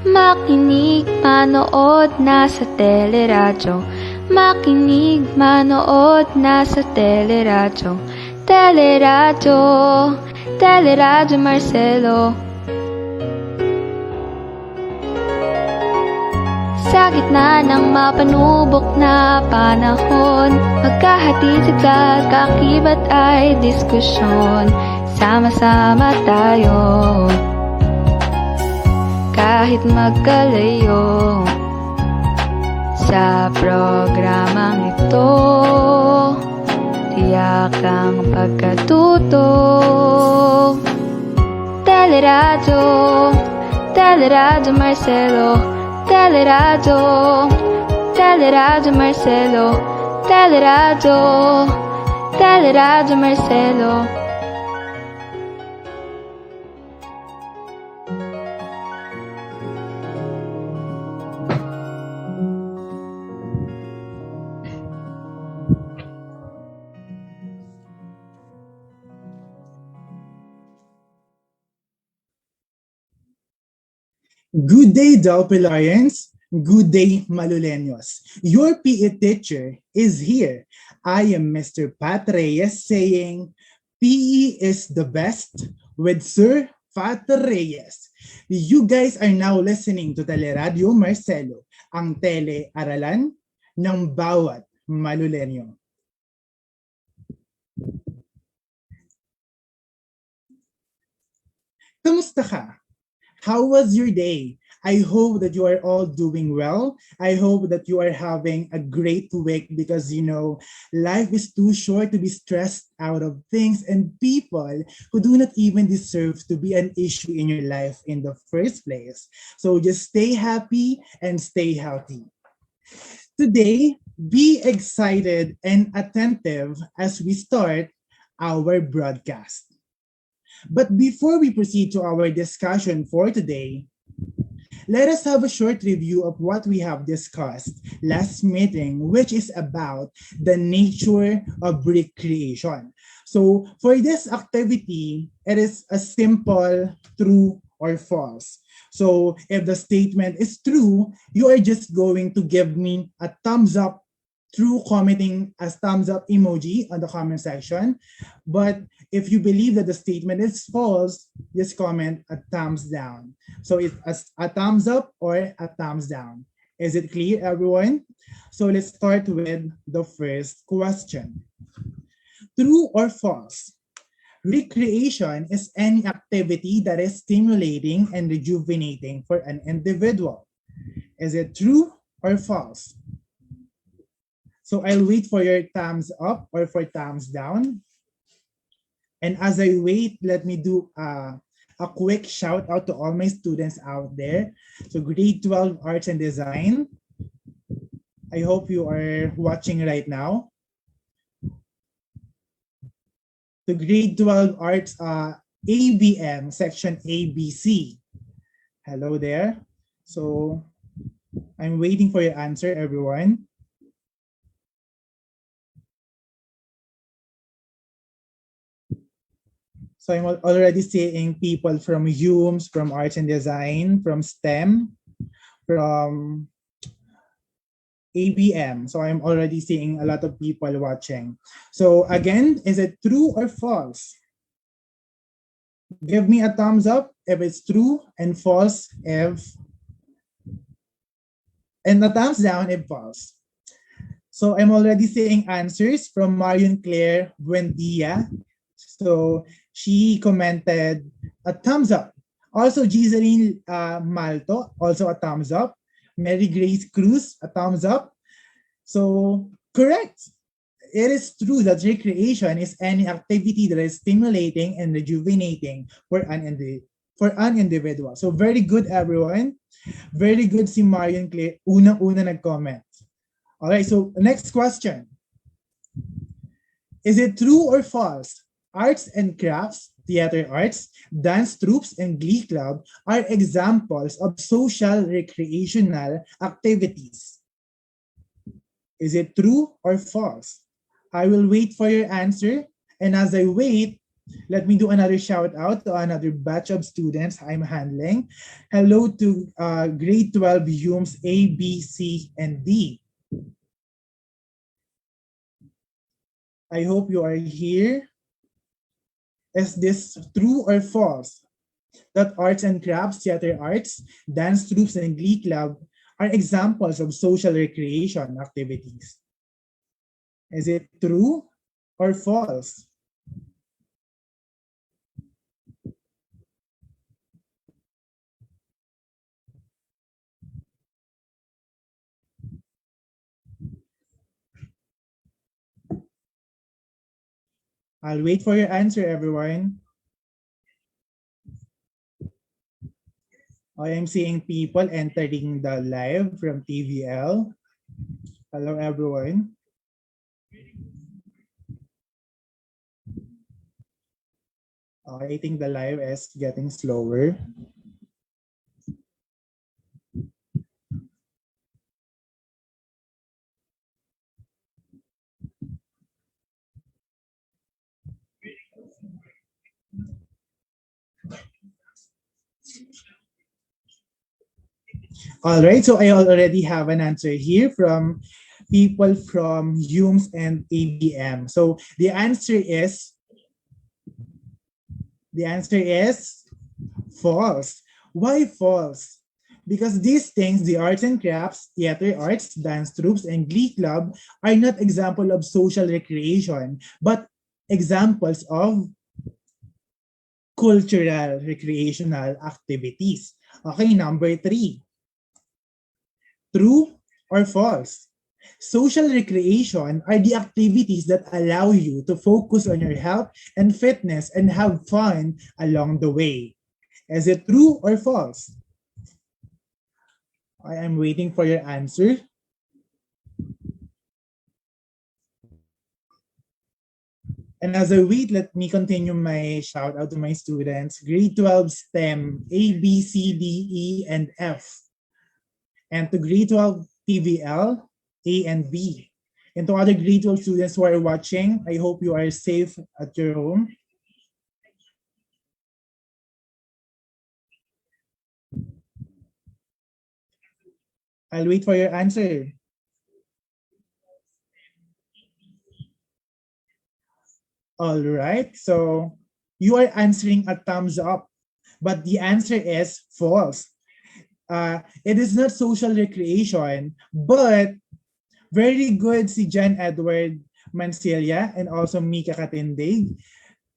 Makinig, manood, nasa teleradyo. Makinig, manood, nasa teleradyo. Teleradyo, Teleradyo Marcelo. Sa gitna ng mapanubok na panahon, magkahatid sa kaakibat ay diskusyon. Sama-sama tayo, kahit magkalayo. Sa programang ito, tiyak ang pagkatuto. Teleradyo, Teleradyo Marcelo. Teleradyo, Teleradyo Marcelo. Teleradyo, Teleradyo Marcelo. Good day, Dalpilarians. Good day, Maluleños. Your PE teacher is here. I am Mr. Pat Reyes saying, PE is the best with Sir Pat Reyes. You guys are now listening to Teleradio Marcelo, ang telearalan ng bawat Maluleño. Kamusta ka? How was your day? I hope that you are all doing well. I hope that you are having a great week because, life is too short to be stressed out of things and people who do not even deserve to be an issue in your life in the first place. So just stay happy and stay healthy. Today, be excited and attentive as we start our broadcast. But before we proceed to our discussion for today, let us have a short review of what we have discussed last meeting, which is about the nature of recreation. So for this activity, it is a simple true or false. So if the statement is true, you are just going to give me a thumbs up through commenting as thumbs up emoji on the comment section. But if you believe that the statement is false, just comment a thumbs down. So it's a thumbs up or a thumbs down. Is it clear, everyone? So let's start with the first question. True or false? Recreation is any activity that is stimulating and rejuvenating for an individual. Is it true or false? So I'll wait for your thumbs up or for thumbs down. And as I wait, let me do a quick shout out to all my students out there. So grade 12 Arts and Design. I hope you are watching right now. To grade 12 Arts ABM, section ABC. Hello there. So I'm waiting for your answer, everyone. So I'm already seeing people from HUMS, from Arts and Design, from STEM, from ABM. So I'm already seeing a lot of people watching. So again, is it true or false? Give me a thumbs up if it's true and false if, and a thumbs down if false. So I'm already seeing answers from Marion Claire Buendia. So she commented a thumbs up. Also, Giseline Malto, also a thumbs up. Mary Grace Cruz, a thumbs up. So, correct. It is true that recreation is any activity that is stimulating and rejuvenating for an individual. So, very good, everyone. Very good si Marion Clay. Unang-una nag-comment. All right, so next question. Is it true or false? Arts and crafts, theater arts, dance troops, and glee club are examples of social recreational activities. Is it true or false? I will wait for your answer. And as I wait, Let me do another shout out to another batch of students I'm handling. Hello to grade 12 UMS A, B, C, and D. I hope you are here. Is this true or false? That arts and crafts, theater arts, dance troops, and glee club are examples of social recreation activities. Is it true or false? I'll wait for your answer, everyone. I am seeing people entering the live from TVL. Hello, everyone. I think the live is getting slower. All right, so I already have an answer here from people from UMS and ABM. So the answer is false. Why false? Because these things, the arts and crafts, theater arts, dance troops, and glee club are not example of social recreation, but examples of cultural recreational activities. Okay, number 3. True or false? Social recreation are the activities that allow you to focus on your health and fitness and have fun along the way. Is it true or false? I am waiting for your answer. And as I wait, let me continue my shout out to my students. Grade 12 STEM, A, B, C, D, E, and F. And to grade 12 TVL, A and B. And to other grade 12 students who are watching, I hope you are safe at your home. I'll wait for your answer. All right, so you are answering a thumbs up, but the answer is false. It is not social recreation, but very good si Jan Edward Mancilia and also Mika Katindig.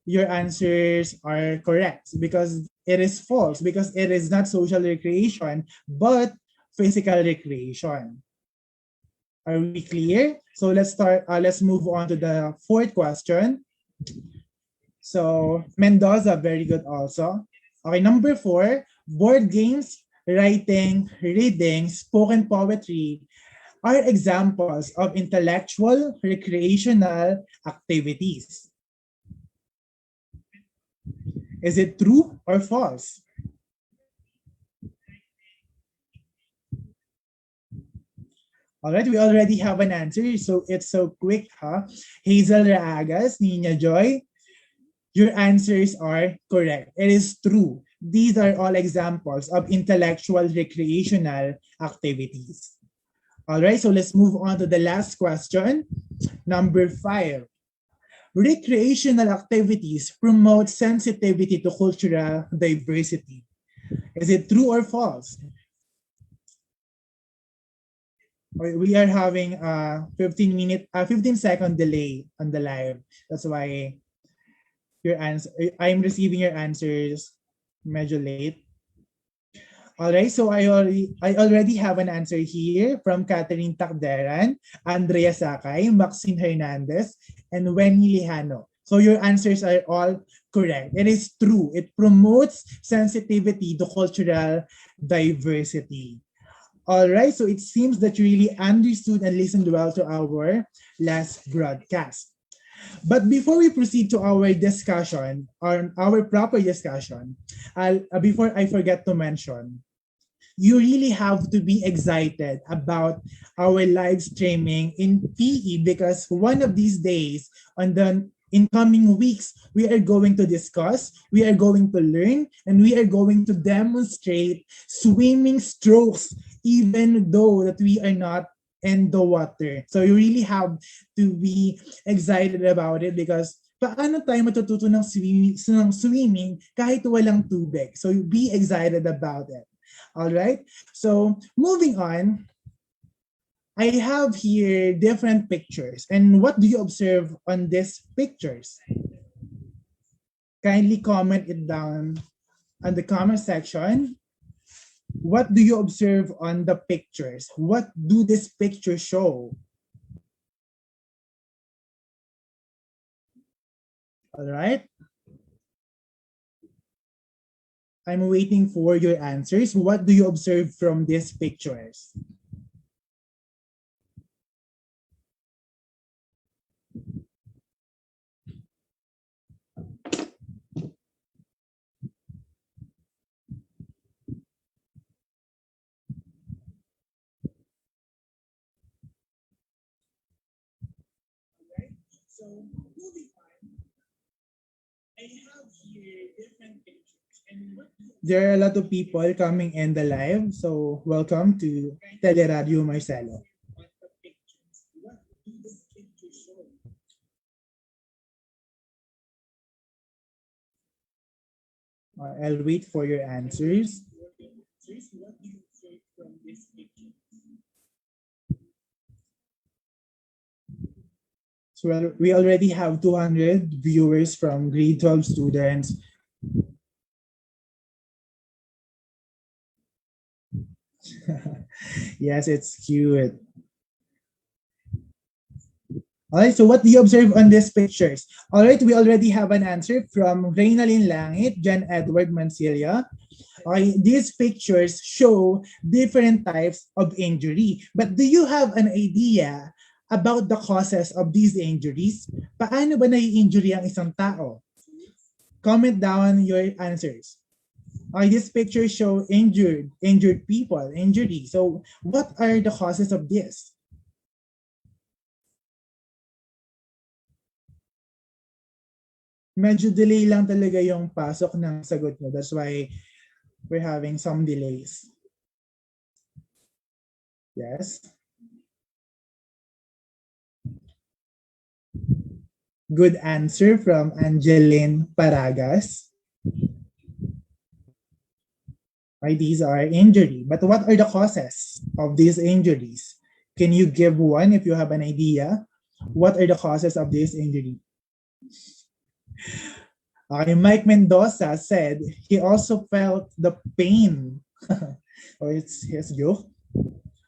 Your answers are correct because it is false, because it is not social recreation, but physical recreation. Are we clear? So let's move on to the fourth question. So Mendoza, very good also. Okay, number 4, board games, writing, reading, spoken poetry are examples of intellectual recreational activities. Is it true or false? All right, we already have an answer, so it's so quick, huh? Hazel Raagas, Nina Joy, your answers are correct. It is true. These are all examples of intellectual recreational activities. All right, so let's move on to the last question. Number 5. Recreational activities promote sensitivity to cultural diversity. Is it true or false? We are having a 15-second delay on the live. That's why your answer, I'm receiving your answers medyo late. All right, so I already have an answer here from Catherine Takderan, Andrea Sakay, Maxine Hernandez, and Wenny Lihano. So your answers are all correct. It is true. It promotes sensitivity to cultural diversity. All right, so it seems that you really understood and listened well to our last broadcast. But before we proceed to our discussion, on our proper discussion, before I forget to mention, you really have to be excited about our live streaming in PE because one of these days, on the In coming weeks, we are going to discuss, we are going to learn, and we are going to demonstrate swimming strokes, even though that we are not in the water. So you really have to be excited about it because paano tayo matututo ng swimming kahit walang tubig? So be excited about it. All right? So moving on, I have here different pictures. And what do you observe on these pictures? Kindly comment it down on the comment section. What do you observe on the pictures? What do these pictures show? All right. I'm waiting for your answers. What do you observe from these pictures? So moving on, I have here different pictures. And there are a lot of people coming in the live. So welcome to Teleradio Marcelo. I'll wait for your answers. So we already have 200 viewers from grade 12 students. Yes, it's cute. All right, so what do you observe on these pictures? All right, we already have an answer from Reynalyn Langit, Jan Edward Mancilia. Okay, these pictures show different types of injury. But do you have an idea about the causes of these injuries? Paano ba nai-injury ang isang tao? Comment down your answers. This picture show injured people, injury. So what are the causes of this? Medyo delay lang talaga yung pasok ng sagot nyo. That's why we're having some delays. Yes. Good answer from Angeline Paragas. Right, these are injury. But what are the causes of these injuries? Can you give one if you have an idea? What are the causes of this injury? Mike Mendoza said he also felt the pain. Oh, it's his joke.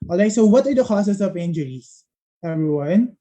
All right, so what are the causes of injuries, everyone?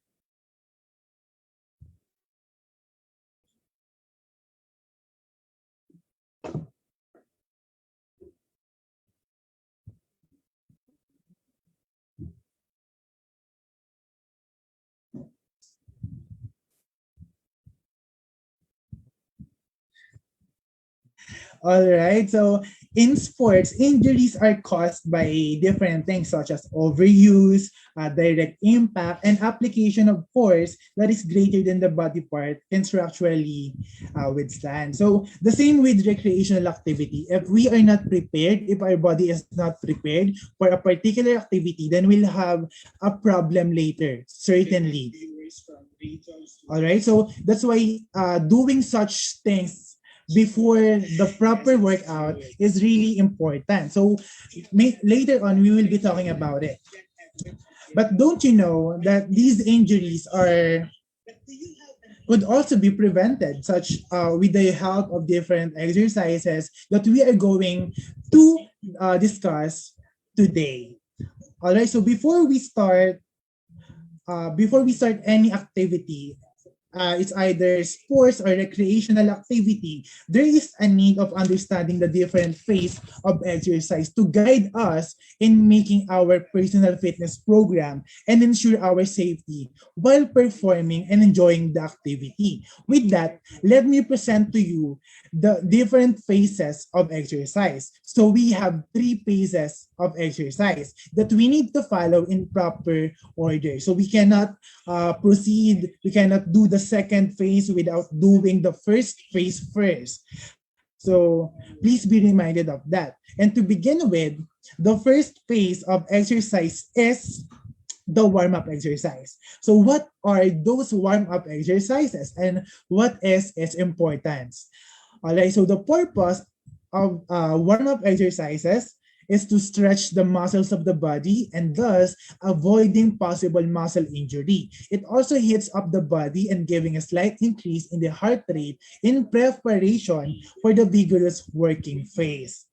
All right. So in sports, injuries are caused by different things such as overuse, direct impact, and application of force that is greater than the body part can structurally withstand. So the same with recreational activity. If we are not prepared, if our body is not prepared for a particular activity, then we'll have a problem later, certainly. All right. So that's why doing such things before the proper workout is really important. So later on, we will be talking about it. But don't you know that these injuries could also be prevented, such with the help of different exercises that we are going to discuss today. All right. So before we start any activity, it's either sports or recreational activity, there is a need of understanding the different phase of exercise to guide us in making our personal fitness program and ensure our safety while performing and enjoying the activity. With that, let me present to you the different phases of exercise. So we have 3 phases of exercise that we need to follow in proper order. So we cannot we cannot do the second phase without doing the first phase first. So please be reminded of that. And to begin with, the first phase of exercise is the warm-up exercise. So what are those warm-up exercises and what is its importance? Alright, so the purpose of warm-up exercises is to stretch the muscles of the body and thus avoiding possible muscle injury. It also heats up the body and giving a slight increase in the heart rate in preparation for the vigorous working phase.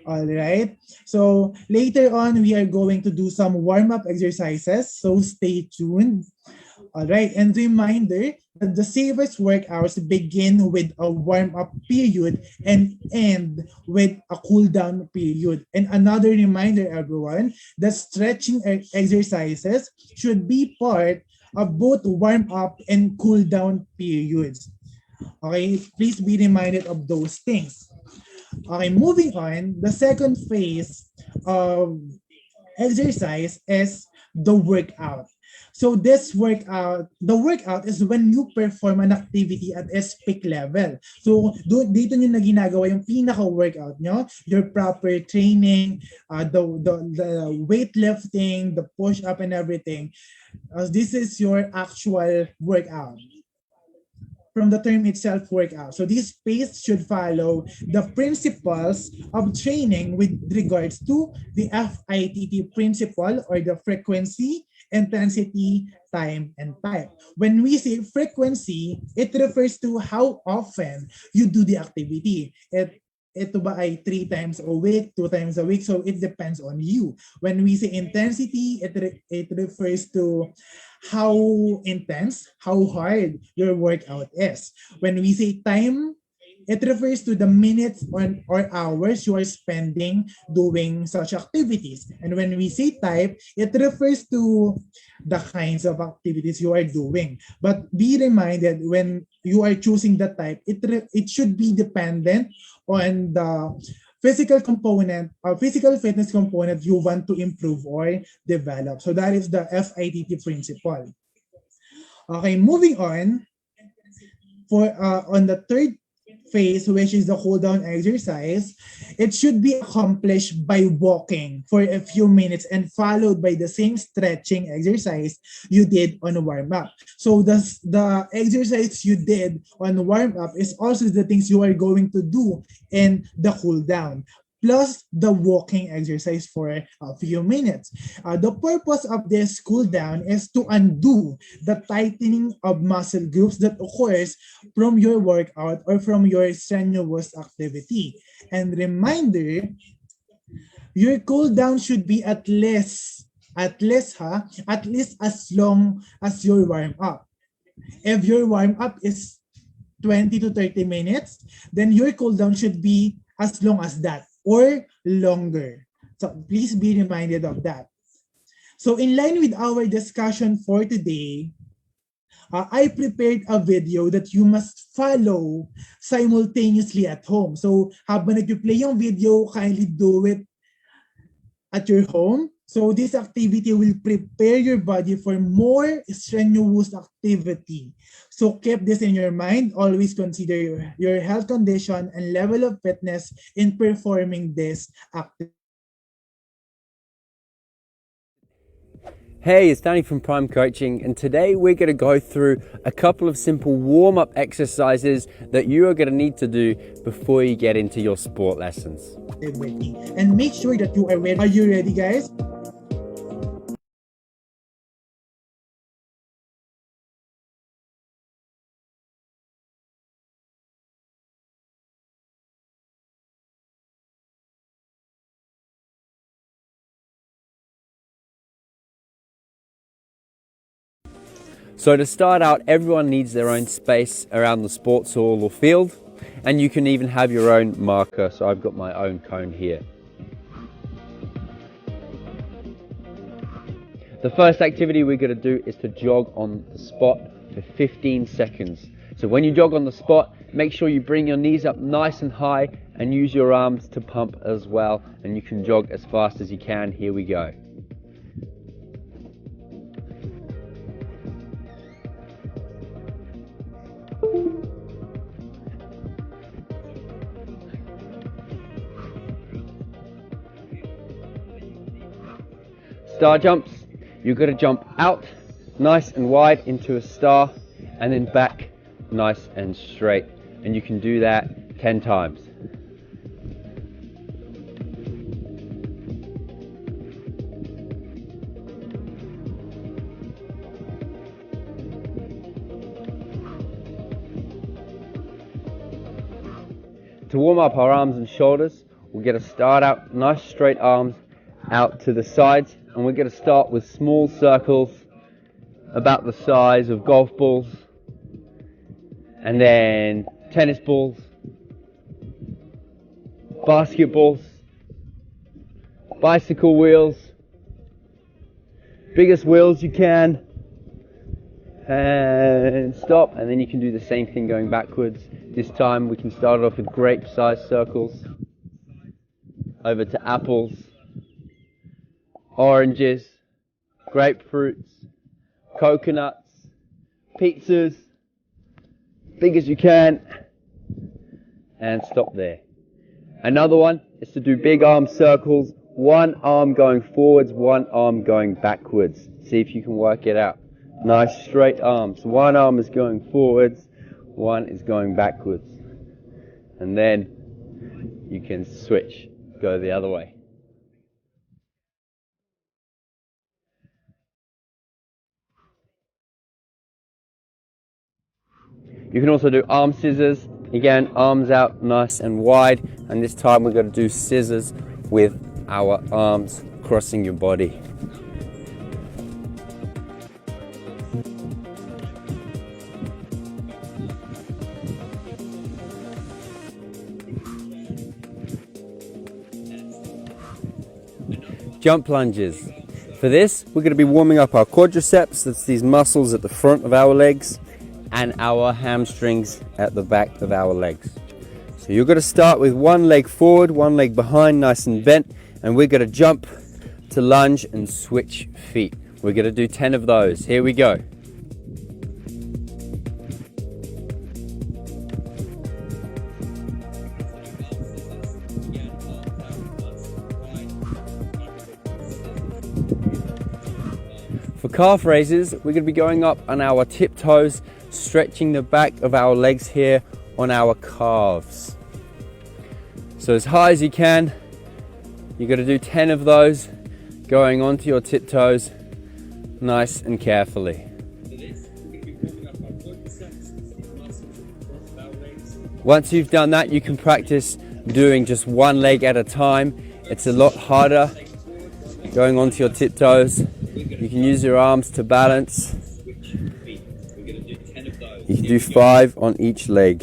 All right. So later on, we are going to do some warm-up exercises. So stay tuned. All right. And reminder that the safest workouts begin with a warm-up period and end with a cool-down period. And another reminder, everyone, that stretching exercises should be part of both warm-up and cool-down periods. Okay. Please be reminded of those things. Okay, moving on, the second phase of exercise is the workout. So this workout, the workout is when you perform an activity at its peak level. So dito nyo na ginagawa yung pinaka-workout nyo, your proper training, the weightlifting, the push-up and everything. This is your actual workout from the term itself, workout. So this phase should follow the principles of training with regards to the FITT principle, or the frequency, intensity, time, and type. When we say frequency, it refers to how often you do the activity. Ito ba ay 3 times a week, 2 times a week? So it depends on you. When we say intensity, it refers to how intense, how hard your workout is. When we say time, it refers to the minutes or hours you are spending doing such activities. And when we say type, it refers to the kinds of activities you are doing. But be reminded, when you are choosing the type, it should be dependent on the physical component or physical fitness component you want to improve or develop. So that is the FITT principle. Okay, moving on. For on the third phase, which is the cool down exercise, it should be accomplished by walking for a few minutes and followed by the same stretching exercise you did on warm up. So the exercise you did on warm up is also the things you are going to do in the cool down, plus the walking exercise for a few minutes. The purpose of this cool down is to undo the tightening of muscle groups that occurs from your workout or from your strenuous activity. And reminder, your cool down should be at least as long as your warm up. If your warm up is 20 to 30 minutes, then your cool down should be as long as that or longer. So please be reminded of that. So in line with our discussion for today, I prepared a video that you must follow simultaneously at home. So habang nag-play yung video, kindly do it at your home. So this activity will prepare your body for more strenuous activity. So keep this in your mind. Always consider your health condition and level of fitness in performing this activity. Hey, it's Danny from Prime Coaching, and today we're going to go through a couple of simple warm-up exercises that you are going to need to do before you get into your sport lessons. And make sure that you are ready. Are you ready, guys? So to start out, everyone needs their own space around the sports hall or field, and you can even have your own marker. So I've got my own cone here. The first activity we're going to do is to jog on the spot for 15 seconds. So when you jog on the spot, make sure you bring your knees up nice and high and use your arms to pump as well, and you can jog as fast as you can. Here we go. star jumps, you've got to jump out nice and wide into a star and then back nice and straight. And you can do that 10 times. To warm up our arms and shoulders, we're going to start out nice straight arms out to the sides, and we're going to start with small circles about the size of golf balls, and then tennis balls, basketballs, bicycle wheels, biggest wheels you can, and stop, and then you can do the same thing going backwards. This time we can start off with grape-sized circles, over to apples, oranges, grapefruits, coconuts, pizzas, big as you can, and stop there. Another one is to do big arm circles, one arm going forwards, one arm going backwards. See if you can work it out. Nice straight arms. One arm is going forwards, one is going backwards. And then you can switch, go the other way. You can also do arm scissors. Again, arms out nice and wide, and this time we're going to do scissors with our arms crossing your body. Jump lunges. For this, we're going to be warming up our quadriceps, that's these muscles at the front of our legs, and our hamstrings at the back of our legs. So you're going to start with one leg forward, one leg behind, nice and bent, and we're going to jump to lunge and switch feet. We're going to do 10 of those. Here we go. For calf raises, we're going to be going up on our tiptoes, stretching the back of our legs here on our calves. So as high as you can, you've got to do 10 of those, going onto your tiptoes, nice and carefully. Once you've done that, you can practice doing just one leg at a time. It's a lot harder going onto your tiptoes. You can use your arms to balance. You can do 5 on each leg.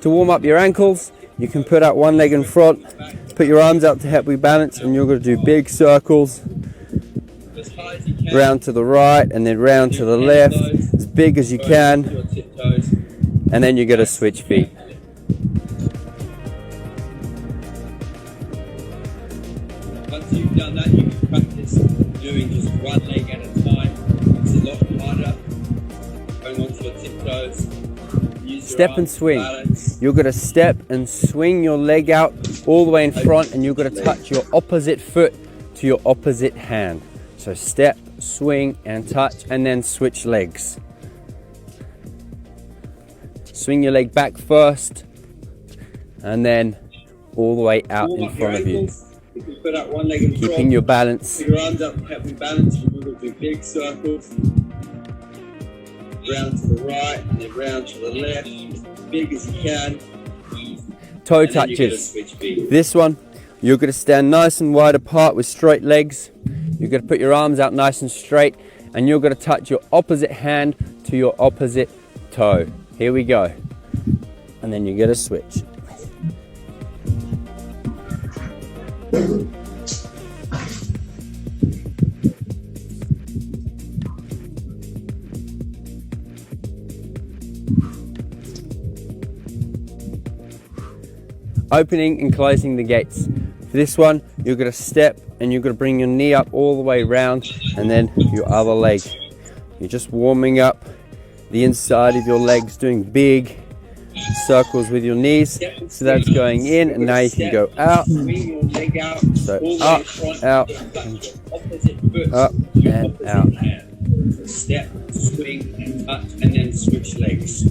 To warm up your ankles, you can put out one leg in front, put your arms out to help you balance, and you're going to do big circles. Round to the right and then round to the left, as big as you can, and then you're going to switch feet. Once you've done that, you can practice doing just one leg at a time. It's a lot harder. Going onto your tiptoes. Step and swing. You're going to step and swing your leg out all the way in front, and you're going to touch your opposite foot to your opposite hand. So step, swing and touch, and then switch legs. Swing your leg back first and then all the way out in front of you. Put out one leg in front, keeping your balance. Put your arms up to help you balance. You're going to do big circles. Round to the right and then round to the left, as big as you can. Toe touches. This one, you're going to stand nice and wide apart with straight legs. You're going to put your arms out nice and straight, and you're going to touch your opposite hand to your opposite toe. Here we go. And then you're going to switch. Opening and closing the gates. For this one, you're going to step and you're going to bring your knee up all the way round, and then your other leg. You're just warming up the inside of your legs, doing big circles with your knees. So that's going in, and now you can go out. So up, out, up and out. Step, swing, and touch, and then switch legs.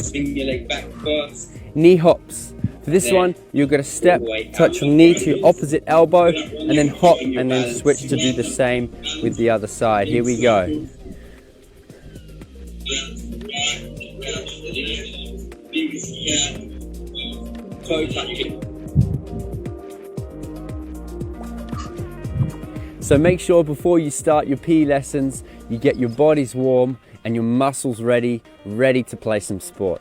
Swing your leg back first. Knee hops. For this one, you're going to step, touch your knee to your opposite elbow, and then hop, and then switch to do the same with the other side. Here we go. Toe touching. So make sure before you start your PE lessons, you get your bodies warm and your muscles ready to play some sport.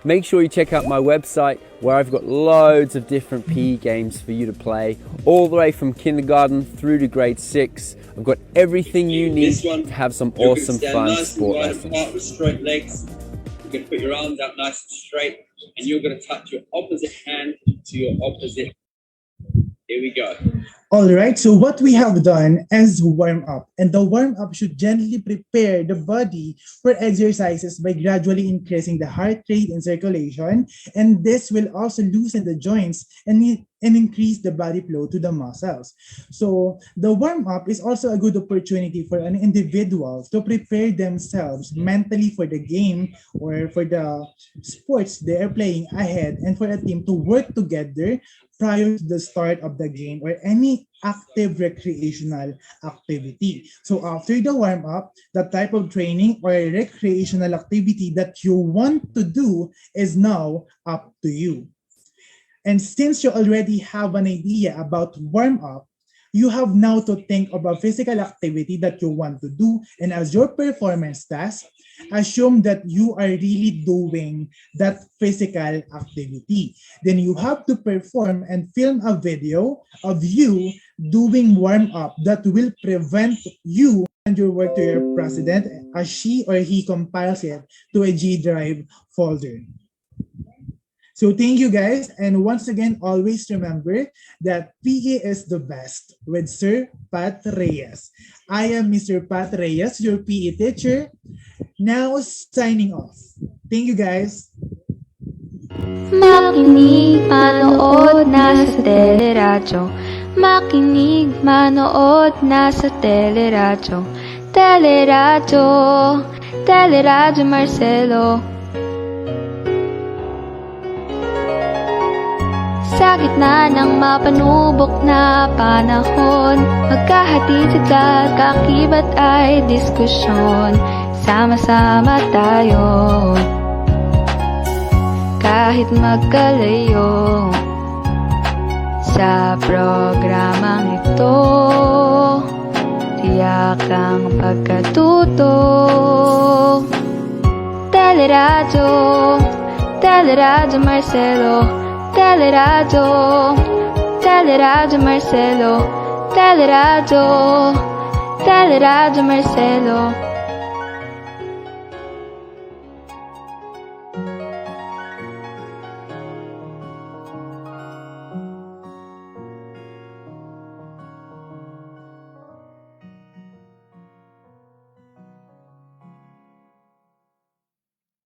Make sure you check out my website where I've got loads of different PE games for you to play, all the way from kindergarten through to grade 6. I've got everything you need to have some awesome fun sport lessons. With straight legs. You're going to put your arms out nice and straight, and you're going to touch your opposite hand to your opposite. Here we go. All right, so what we have done is warm up, and the warm up should gently prepare the body for exercises by gradually increasing the heart rate and circulation, and this will also loosen the joints and increase the body flow to the muscles. So the warm up is also a good opportunity for an individual to prepare themselves mentally for the game or for the sports they are playing ahead, and for a team to work together prior to the start of the game or any active recreational activity. So after the warm-up, the type of training or recreational activity that you want to do is now up to you. And since you already have an idea about warm-up, you have now to think of a physical activity that you want to do, and as your performance task, assume that you are really doing that physical activity. Then you have to perform and film a video of you doing warm-up that will prevent you and your work to your president as she or he compiles it to a G Drive folder. So thank you guys, and once again, always remember that PE is the best with Sir Pat Reyes. I am Mr. Pat Reyes, your PE teacher, now signing off. Thank you guys. Makinig, manood, nasa teleradyo. Makinig, manood, nasa teleradyo. Teleradyo, teleradyo Marcelo. Sa gitna ng mapanubok na panahon, magkahatid at kakibat ay diskusyon. Sama-sama tayo, kahit magkalayo. Sa programang ito, tiyak ang pagkatuto. Teleradyo, teleradyo Marcelo. Teleradyo, teleradyo Marcelo. Teleradyo, teleradyo Marcelo.